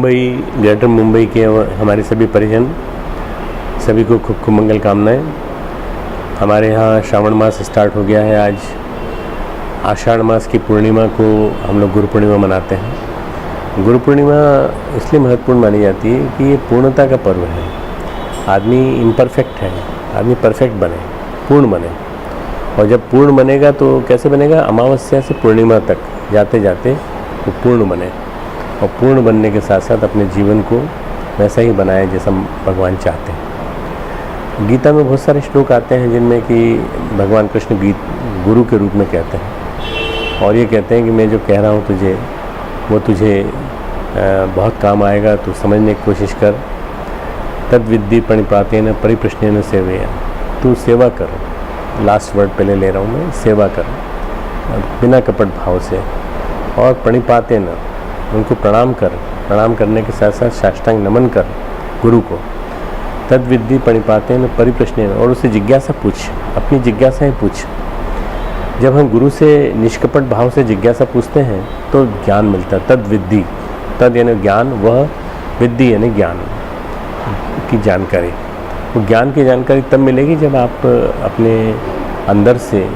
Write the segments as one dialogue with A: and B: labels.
A: Mumbai, greater Mumbai के हमारे सभी परिजन, सभी को खूब खूब मंगल कामनाएं। हमारे यहाँ श्रावण मास स्टार्ट हो गया है। आज आषाढ़ मास की पूर्णिमा को हम लोग गुरु पूर्णिमा मनाते हैं। गुरु पूर्णिमा इसलिए महत्वपूर्ण मानी जाती है कि ये पूर्णता का पर्व है। आदमी इम्परफेक्ट है, आदमी परफेक्ट बने, पूर्ण बने। और जब पूर्ण बनेगा तो कैसे बनेगा? अमावस्या से पूर्णिमा तक जाते जाते वो पूर्ण बने, और पूर्ण बनने के साथ साथ अपने जीवन को वैसा ही बनाए जैसा भगवान चाहते हैं। गीता में बहुत सारे श्लोक आते हैं जिनमें कि भगवान कृष्ण गुरु के रूप में कहते हैं, और ये कहते हैं कि मैं जो कह रहा हूँ तुझे, वो तुझे बहुत काम आएगा, तो समझने की कोशिश कर। तद विद्धि प्रणिपातेन परिप्रश्नेन सेवया, तू सेवा कर। लास्ट वर्ड पहले ले रहा हूँ मैं, सेवा कर बिना कपट भाव से, और प्रणिपातेन उनको प्रणाम कर। प्रणाम करने के साथ साथ साष्टांग नमन कर गुरु को। तद विद्धि प्रणिपातेन परिप्रश्नेन, और उससे जिज्ञासा पूछ, अपनी जिज्ञासाएँ पूछ। जब हम गुरु से निष्कपट भाव से जिज्ञासा पूछते हैं तो ज्ञान मिलता है। तद विद्धि, तद यानी ज्ञान, वह विद्धि यानी ज्ञान की जानकारी। वो ज्ञान की जानकारी तब मिलेगी जब आप अपने अंदर से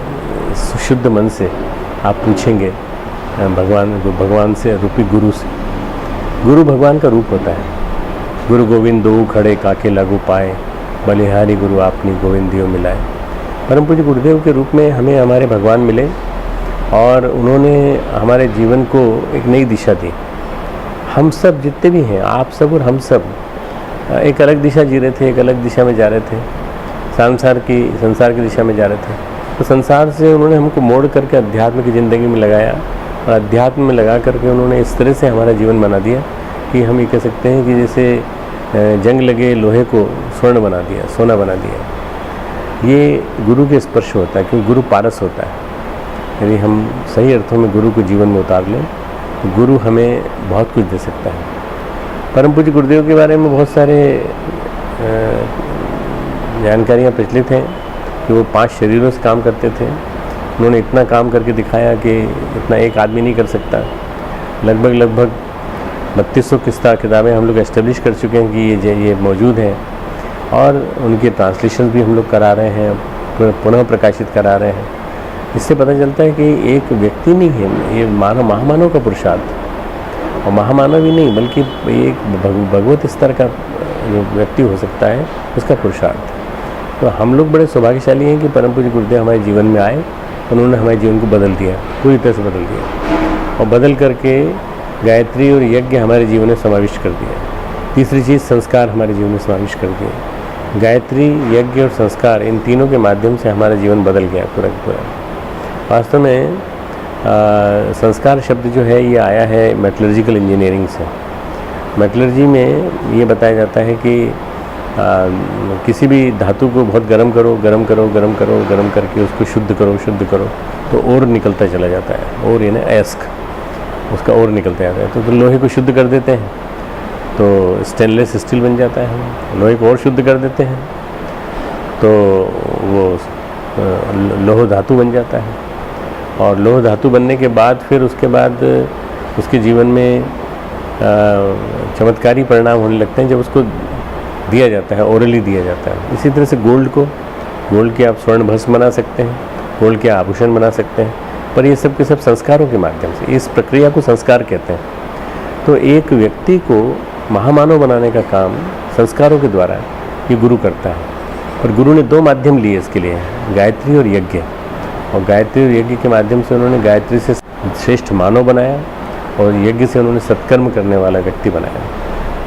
A: शुद्ध मन से आप पूछेंगे भगवान से, रूपी गुरु से। गुरु भगवान का रूप होता है। गुरु गोविंद दो खड़े काके लागू पाए, बलिहारी गुरु आपनी गोविंदियों मिलाए। परम पूज्य गुरुदेव के रूप में हमें हमारे भगवान मिले, और उन्होंने हमारे जीवन को एक नई दिशा दी। हम सब जितने भी हैं, आप सब और हम सब, एक अलग दिशा जी रहे थे, एक अलग दिशा में जा रहे थे, संसार की दिशा में जा रहे थे। तो संसार से उन्होंने हमको मोड़ करके अध्यात्म की ज़िंदगी में लगाया, और अध्यात्म में लगा करके उन्होंने इस तरह से हमारा जीवन बना दिया कि हम ये कह सकते हैं कि जैसे जंग लगे लोहे को स्वर्ण बना दिया, सोना बना दिया। ये गुरु के स्पर्श होता है, क्योंकि गुरु पारस होता है। यदि हम सही अर्थों में गुरु को जीवन में उतार लें तो गुरु हमें बहुत कुछ दे सकता है। परम पूज्य गुरुदेव के बारे में बहुत सारे जानकारियाँ प्रचलित हैं कि वो 5 शरीरों से काम करते थे। उन्होंने इतना काम करके दिखाया कि इतना एक आदमी नहीं कर सकता। लगभग 3200 किताबें हम लोग एस्टेब्लिश कर चुके हैं कि ये मौजूद हैं, और उनके ट्रांसलेशन भी हम लोग करा रहे हैं, पुनः प्रकाशित करा रहे हैं। इससे पता चलता है कि एक व्यक्ति नहीं है, ये महामानव का पुरुषार्थ, और महामानव ही नहीं बल्कि एक भगवत स्तर का जो व्यक्ति हो सकता है उसका पुरुषार्थ। तो हम लोग बड़े सौभाग्यशाली हैं कि परम पूज्य गुरुदेव हमारे जीवन में आए, उन्होंने हमारे जीवन को बदल दिया, पूरी तरह से बदल दिया, और बदल करके गायत्री और यज्ञ हमारे जीवन में समाविष्ट कर दिया। तीसरी चीज़, संस्कार हमारे जीवन में समाविष्ट कर दिया। गायत्री, यज्ञ और संस्कार, इन तीनों के माध्यम से हमारा जीवन बदल गया पूरा पूरा। वास्तव में संस्कार शब्द जो है ये आया है मेटलर्जिकल इंजीनियरिंग से। मेटलर्जी में ये बताया जाता है कि किसी भी धातु को बहुत गर्म करो करके उसको शुद्ध करो तो और निकलता चला जाता है। और यानी अयस्क, उसका और निकलता जाता है। तो लोहे को शुद्ध कर देते हैं तो स्टेनलेस स्टील बन जाता है। लोहे को और शुद्ध कर देते हैं तो वो लोह धातु बन जाता है। और लोह धातु बनने के बाद फिर उसके बाद उसके जीवन में चमत्कारी परिणाम होने लगते हैं जब उसको दिया जाता है, ओरली दिया जाता है। इसी तरह से गोल्ड के आप स्वर्ण भस्म बना सकते हैं, गोल्ड के आभूषण बना सकते हैं, पर ये सब के सब संस्कारों के माध्यम से, इस प्रक्रिया को संस्कार कहते हैं। तो एक व्यक्ति को महामानव बनाने का काम संस्कारों के द्वारा ये गुरु करता है। पर गुरु ने 2 माध्यम लिए इसके लिए, गायत्री और यज्ञ। और गायत्री और यज्ञ के माध्यम से उन्होंने गायत्री से श्रेष्ठ मानव बनाया, और यज्ञ से उन्होंने सत्कर्म करने वाला व्यक्ति बनाया।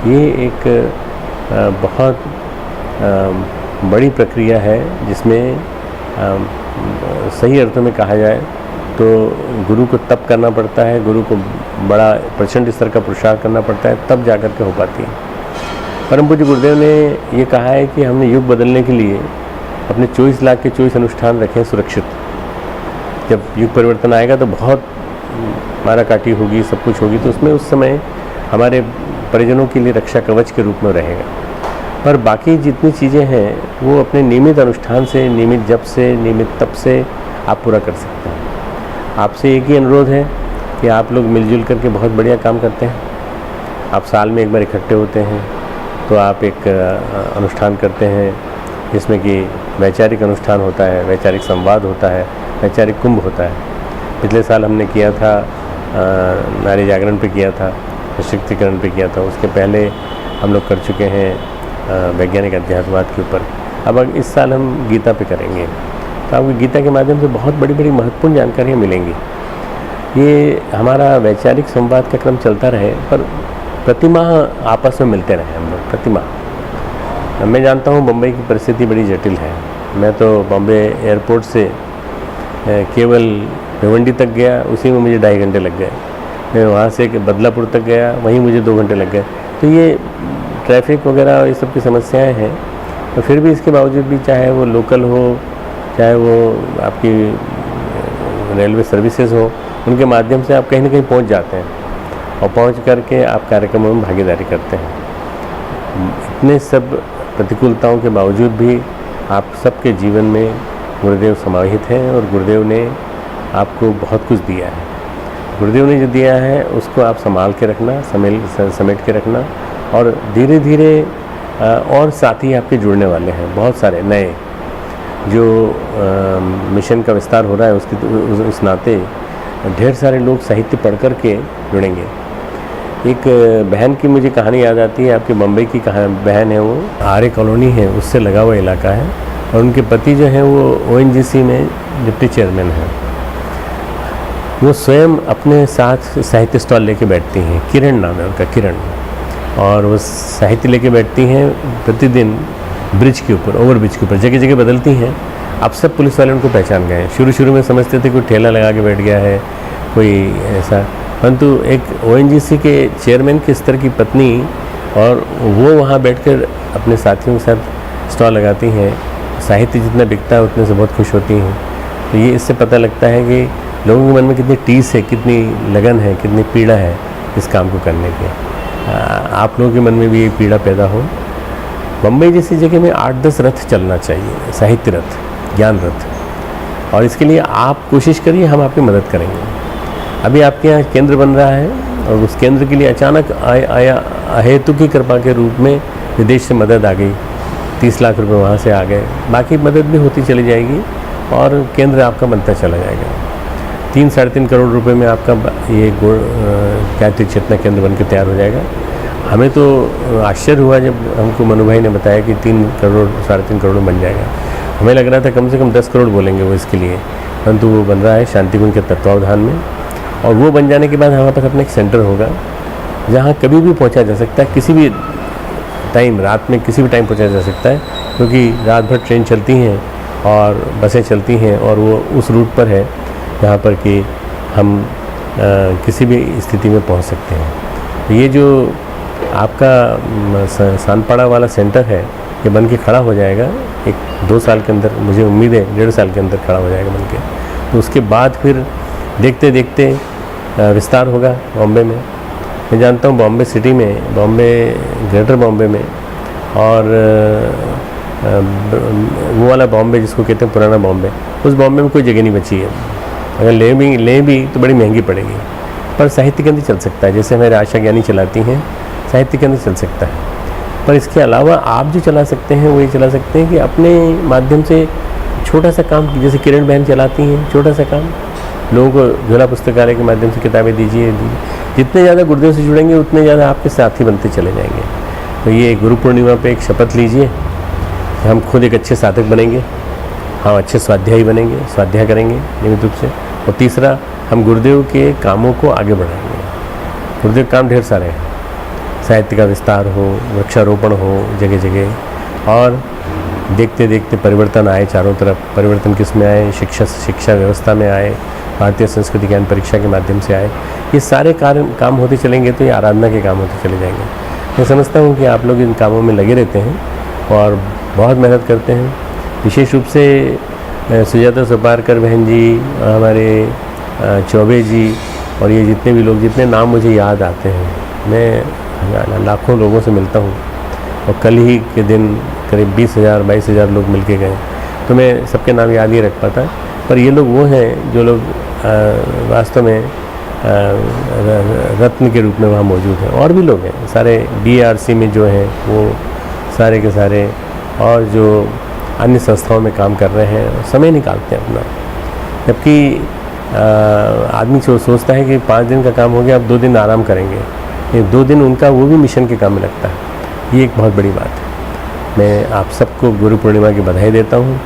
A: ये एक बहुत बड़ी प्रक्रिया है जिसमें सही अर्थों में कहा जाए तो गुरु को तप करना पड़ता है, गुरु को बड़ा प्रचंड स्तर का पुरुषार्थ करना पड़ता है, तब जाकर के हो पाती है। परम पूज्य गुरुदेव ने ये कहा है कि हमने युग बदलने के लिए अपने 24 लाख के 24 अनुष्ठान रखे सुरक्षित। जब युग परिवर्तन आएगा तो बहुत मारा काटी होगी, सब कुछ होगी, तो उसमें उस समय हमारे परिजनों के लिए रक्षा कवच के रूप में रहेगा। पर बाकी जितनी चीज़ें हैं वो अपने नियमित अनुष्ठान से, नियमित जप से, नियमित तप से आप पूरा कर सकते हैं। आपसे एक ही अनुरोध है कि आप लोग मिलजुल करके बहुत बढ़िया काम करते हैं। आप साल में एक बार इकट्ठे होते हैं तो आप एक अनुष्ठान करते हैं जिसमें कि वैचारिक अनुष्ठान होता है, वैचारिक संवाद होता है, वैचारिक कुंभ होता है। पिछले साल हमने किया था नारी जागरण पे किया था, सशक्तिकरण पे किया था। उसके पहले हम लोग कर चुके हैं वैज्ञानिक अध्यात्मवाद के ऊपर। अब इस साल हम गीता पे करेंगे, तो आपको गीता के माध्यम से बहुत बड़ी बड़ी महत्वपूर्ण जानकारियाँ मिलेंगी। ये हमारा वैचारिक संवाद का क्रम चलता रहे, पर प्रतिमाह आपस में मिलते रहे हम लोग, प्रतिमाह। मैं जानता हूँ बम्बई की परिस्थिति बड़ी जटिल है। मैं तो बॉम्बे एयरपोर्ट से केवल भिवंडी तक गया, उसी में मुझे 2.5 घंटे लग गए। मैं वहाँ से बदलापुर तक गया, वहीं मुझे 2 घंटे लग गए। तो ये ट्रैफिक वगैरह ये सब की समस्याएं हैं, तो फिर भी इसके बावजूद भी चाहे वो लोकल हो, चाहे वो आपकी रेलवे सर्विसेज हो, उनके माध्यम से आप कहीं ना कहीं पहुँच जाते हैं और पहुँच करके आप कार्यक्रमों में भागीदारी करते हैं। इतने सब प्रतिकूलताओं के बावजूद भी आप सबके जीवन में गुरुदेव समाहित हैं और गुरुदेव ने आपको बहुत कुछ दिया है। गुरुदेव ने जो दिया है उसको आप संभाल के रखना, समेट के रखना, और धीरे धीरे और साथी आपके जुड़ने वाले हैं बहुत सारे नए। जो मिशन का विस्तार हो रहा है उस नाते ढेर सारे लोग साहित्य पढ़ कर के जुड़ेंगे। एक बहन की मुझे कहानी याद आती है, आपके बम्बई की बहन है, वो आर्य कॉलोनी है, उससे लगा हुआ इलाका है, और उनके पति जो हैं वो ONGC में डिप्टी चेयरमैन हैं। वो स्वयं अपने साथ साहित्य स्टॉल लेके बैठती हैं, किरण नाम है उनका, किरण, और वो साहित्य लेके बैठती हैं प्रतिदिन ब्रिज के ऊपर, ओवर ब्रिज के ऊपर, जगह जगह बदलती हैं। अब सब पुलिस वाले उनको पहचान गए हैं। शुरू में समझते थे कोई ठेला लगा के बैठ गया है, कोई ऐसा, परंतु एक ONGC के चेयरमैन के स्तर की पत्नी, और वो वहाँ बैठकर अपने साथियों के साथ स्टॉल लगाती हैं। साहित्य जितना बिकता है उतने से बहुत खुश होती हैं। तो ये इससे पता लगता है कि लोगों के मन में कितनी टीस है, कितनी लगन है, कितनी पीड़ा है इस काम को करने की। आप लोगों के मन में भी ये पीड़ा पैदा हो। बम्बई जैसी जगह में 8-10 रथ चलना चाहिए, साहित्य रथ, ज्ञान रथ, और इसके लिए आप कोशिश करिए, हम आपकी मदद करेंगे। अभी आपके यहाँ केंद्र बन रहा है, और उस केंद्र के लिए अचानक अहेतु की कृपा के रूप में विदेश से मदद आ गई। 30 लाख रुपए वहाँ से आ गए, बाकी मदद भी होती चली जाएगी और केंद्र आपका बनता चला जाएगा। 3-3.5 करोड़ रुपए में आपका ये गायत्री चेतना केंद्र बन के तैयार हो जाएगा। हमें तो आश्चर्य हुआ जब हमको मनु भाई ने बताया कि 3 करोड़ 3.5 करोड़ बन जाएगा। हमें लग रहा था कम से कम 10 करोड़ बोलेंगे वो इसके लिए, परंतु वो बन रहा है शांतिकुंज के तत्वावधान में। और वो बन जाने के बाद हमारे पास अपना एक सेंटर होगा जहाँ कभी भी पहुँचा जा सकता है, किसी भी टाइम, रात में किसी भी टाइम पहुँचा जा सकता है, क्योंकि रात भर ट्रेन चलती हैं और बसें चलती हैं, और वो उस रूट पर है जहाँ पर कि हम किसी भी स्थिति में पहुँच सकते हैं। तो ये जो आपका सानपाड़ा वाला सेंटर है, ये बन के खड़ा हो जाएगा 1-2 साल के अंदर, मुझे उम्मीद है 1.5 साल के अंदर खड़ा हो जाएगा बन के। तो उसके बाद फिर देखते देखते विस्तार होगा बॉम्बे में। मैं जानता हूँ बॉम्बे सिटी में, बॉम्बे, ग्रेटर बॉम्बे में, और वो वाला बॉम्बे जिसको कहते हैं पुराना बॉम्बे, उस बॉम्बे में कोई जगह नहीं बची है। अगर ले भी तो बड़ी महंगी पड़ेगी, पर साहित्य केंद्र चल सकता है। जैसे हमारे आशा ज्ञानी चलाती हैं, साहित्य केंद्र चल सकता है। पर इसके अलावा आप जो चला सकते हैं वो ये चला सकते हैं कि अपने माध्यम से छोटा सा काम, जैसे किरण बहन चलाती हैं, छोटा सा काम, लोगों को झोला पुस्तकालय के माध्यम से किताबें दीजिए। जितने ज़्यादा गुरुदेव से जुड़ेंगे उतने ज़्यादा आपके साथी बनते चले जाएंगे। तो ये गुरु पूर्णिमा पे एक शपथ लीजिए, हम खुद एक अच्छे साधक बनेंगे, हम अच्छे स्वाध्यायी बनेंगे, स्वाध्याय करेंगे नियमित रूप से। और तीसरा, हम गुरुदेव के कामों को आगे बढ़ाएंगे। गुरुदेव काम ढेर सारे हैं, साहित्य का विस्तार हो, वृक्षारोपण हो जगह जगह, और देखते देखते परिवर्तन आए चारों तरफ। परिवर्तन किस में आए? शिक्षा व्यवस्था में आए, भारतीय संस्कृति ज्ञान परीक्षा के माध्यम से आए। ये सारे काम होते चलेंगे तो ये आराधना के काम होते चले जाएंगे। मैं समझता हूँ कि आप लोग इन कामों में लगे रहते हैं और बहुत मेहनत करते हैं। विशेष रूप से सुजाता सुपारकर बहन जी, हमारे चौबे जी, और ये जितने भी लोग, जितने नाम मुझे याद आते हैं, मैं लाखों लोगों से मिलता हूँ, और कल ही के दिन करीब 20,000-22,000 लोग मिल के गए। तो मैं सबके नाम याद नहीं रख पाता, पर ये लोग वो हैं जो लोग वास्तव में रत्न के रूप में वहाँ मौजूद हैं। और भी लोग हैं सारे DRC में जो हैं वो सारे के सारे, और जो अन्य संस्थाओं में काम कर रहे हैं, समय निकालते हैं अपना। जबकि आदमी सोचता है कि 5 दिन का काम हो गया, अब 2 दिन आराम करेंगे, ये 2 दिन उनका वो भी मिशन के काम में लगता है। ये एक बहुत बड़ी बात है। मैं आप सबको गुरु पूर्णिमा की बधाई देता हूँ,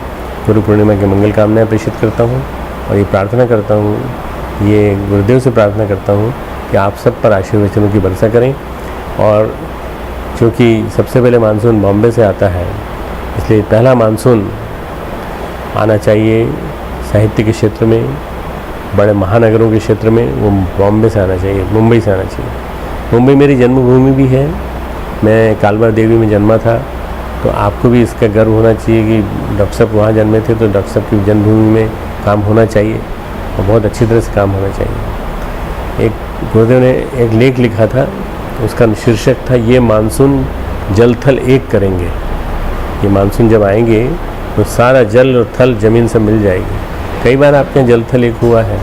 A: गुरु पूर्णिमा की मंगल कामनाएं प्रेषित करता हूँ, और ये प्रार्थना करता हूँ, ये गुरुदेव से प्रार्थना करता हूँ कि आप सब पर आशीर्वचनों की वर्षा करें। और क्योंकि सबसे पहले मानसून बॉम्बे से आता है, इसलिए पहला मानसून आना चाहिए साहित्य के क्षेत्र में, बड़े महानगरों के क्षेत्र में, वो बॉम्बे से आना चाहिए, मुंबई से आना चाहिए। मुंबई मेरी जन्मभूमि भी है, मैं कालवा देवी में जन्मा था, तो आपको भी इसका गर्व होना चाहिए कि डॉक्टर साहब वहाँ जन्मे थे, तो डॉक्टर साहब की जन्मभूमि में काम होना चाहिए और बहुत अच्छी तरह से काम होना चाहिए। एक गुरुदेव ने एक लेख लिखा था, उसका शीर्षक था ये मानसून जल थल एक करेंगे। ये मानसून जब आएंगे तो सारा जल और थल ज़मीन से मिल जाएगी। कई बार आपके यहाँ जल थल एक हुआ है,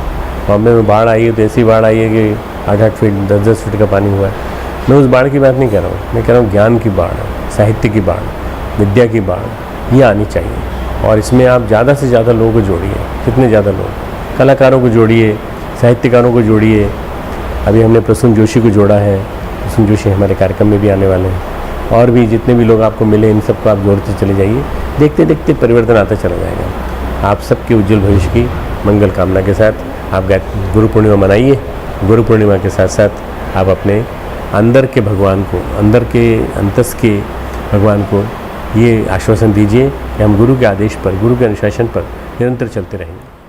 A: बॉम्बे में बाढ़ आई है तो ऐसी बाढ़ आई है कि 8-8 फीट 10-10 फीट का पानी हुआ है। मैं उस बाढ़ की बात नहीं कर रहा हूँ, मैं कह रहा हूँ ज्ञान की बाढ़, साहित्य की बाढ़, विद्या की बाढ़, ये आनी चाहिए। और इसमें आप ज़्यादा से ज़्यादा लोगों को जोड़िए, कितने ज़्यादा लोग, कलाकारों को जोड़िए, साहित्यकारों को जोड़िए। अभी हमने प्रसून जोशी को जोड़ा है, प्रसून जोशी हमारे कार्यक्रम में भी आने वाले हैं। और भी जितने भी लोग आपको मिले, इन सबको आप जोड़ते चले जाइए, देखते देखते परिवर्तन आता चला जाएगा। आप सबके उज्जवल भविष्य की मंगल कामना के साथ आप गुरु पूर्णिमा मनाइए। गुरु पूर्णिमा के साथ साथ आप अपने अंदर के भगवान को, अंदर के अंतस के भगवान को ये आश्वासन दीजिए कि हम गुरु के आदेश पर, गुरु के अनुशासन पर निरंतर चलते रहेंगे।